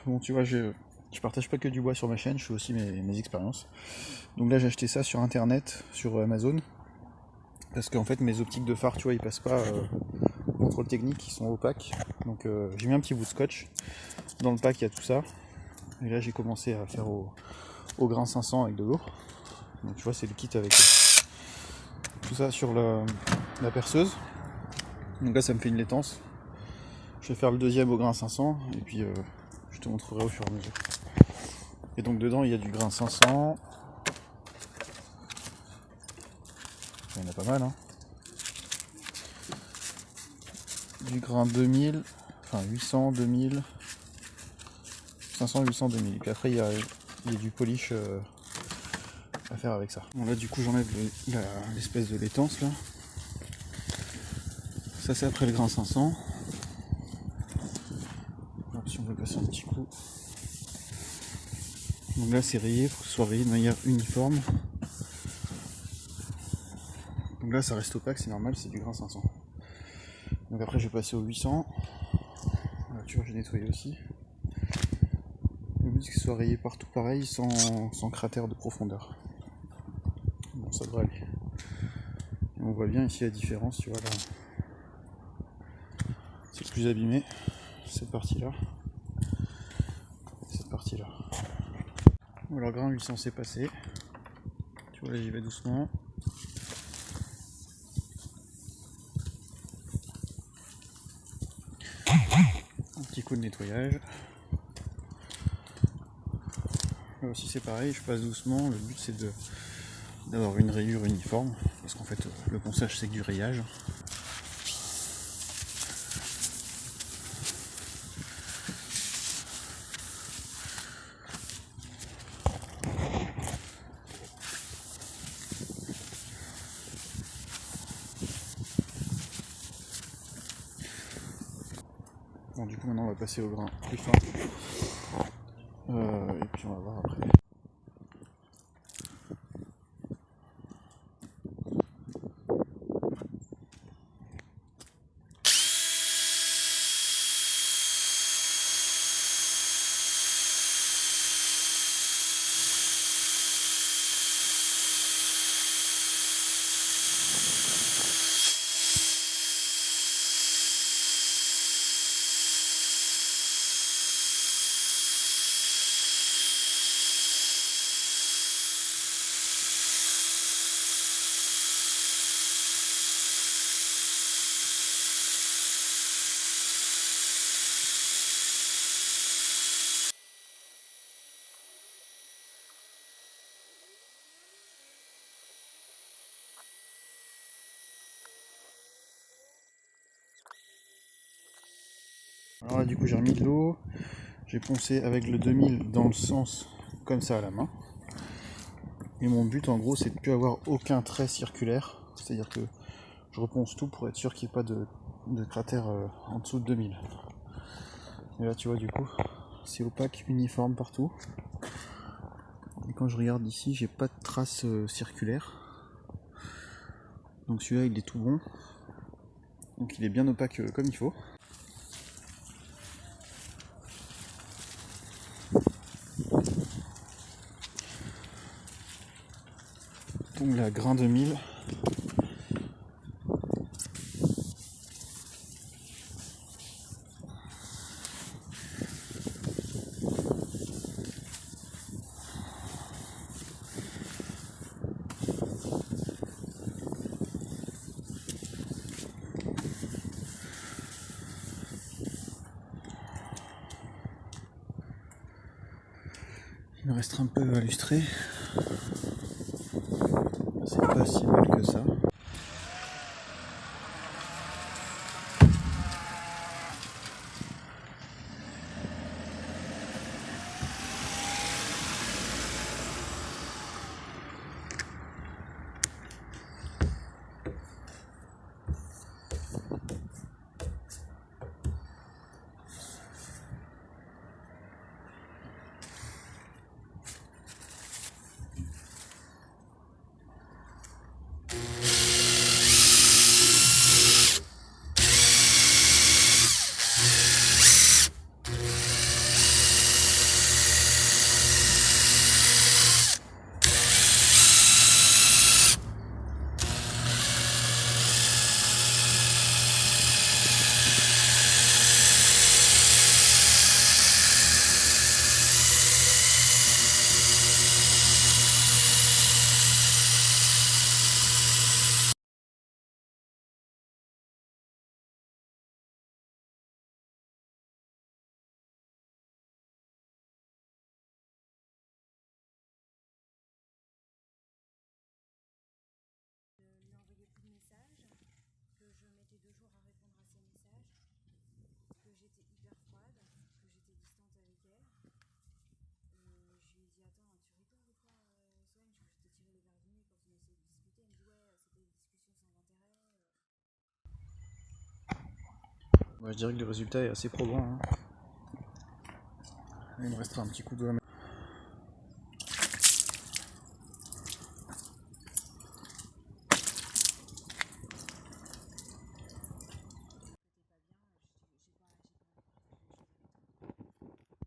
Bon, tu vois, je partage pas que du bois sur ma chaîne, je fais aussi mes expériences. Donc là, j'ai acheté ça sur internet, sur Amazon. Parce qu'en fait, mes optiques de phare, tu vois, ils passent pas au contrôle technique, ils sont opaques. Donc j'ai mis un petit bout de scotch. Dans le pack, il y a tout ça. Et là, j'ai commencé à faire au grain 500 avec de l'eau. Donc tu vois, c'est le kit avec tout ça sur la perceuse. Donc là, ça me fait une laitance. Je vais faire le deuxième au grain 500 et puis je te montrerai au fur et à mesure. Et donc dedans, il y a du grain 500. Il y en a pas mal, hein. Du grain 2000, enfin 800, 2000, 500, 800, 2000. Et puis après, il y a du polish à faire avec ça. Bon, là, du coup, j'enlève l'espèce de laitance là. Ça, c'est après le grain 500. Alors, si on veut passer un petit coup. Donc là, c'est rayé, il faut que ce soit rayé de manière uniforme. Donc là, ça reste opaque, c'est normal, c'est du grain 500. Donc après, je vais passer au 800. Là, tu vois, j'ai nettoyé aussi. Le but, c'est que ce soit rayé partout pareil, sans cratère de profondeur. Bon, ça devrait aller. Et on voit bien ici la différence, tu vois, là. C'est plus abîmé, cette partie-là. Cette partie-là. Alors, grain 800, c'est passé. Tu vois, là, j'y vais doucement. Un petit coup de nettoyage. Là aussi c'est pareil, je passe doucement. Le but c'est d'avoir une rayure uniforme. Parce qu'en fait le ponçage c'est que du rayage. Bon du coup maintenant on va passer au grain plus fin. Et puis on va voir après. Alors là du coup j'ai remis de l'eau. J'ai poncé avec le 2000 dans le sens comme ça à la main. Et mon but en gros c'est de ne plus avoir aucun trait circulaire. C'est-à-dire que je reponce tout pour être sûr qu'il n'y ait pas de cratère en dessous de 2000. Et là tu vois du coup c'est opaque, uniforme partout. Et quand je regarde ici j'ai pas de traces circulaires. Donc celui-là il est tout bon. Donc il est bien opaque comme il faut. Donc la grain 2000. Il me reste un peu à lustrer. C'est pas si mal que ça. Ouais, je dirais que le résultat est assez probant, hein. Il me restera un petit coup de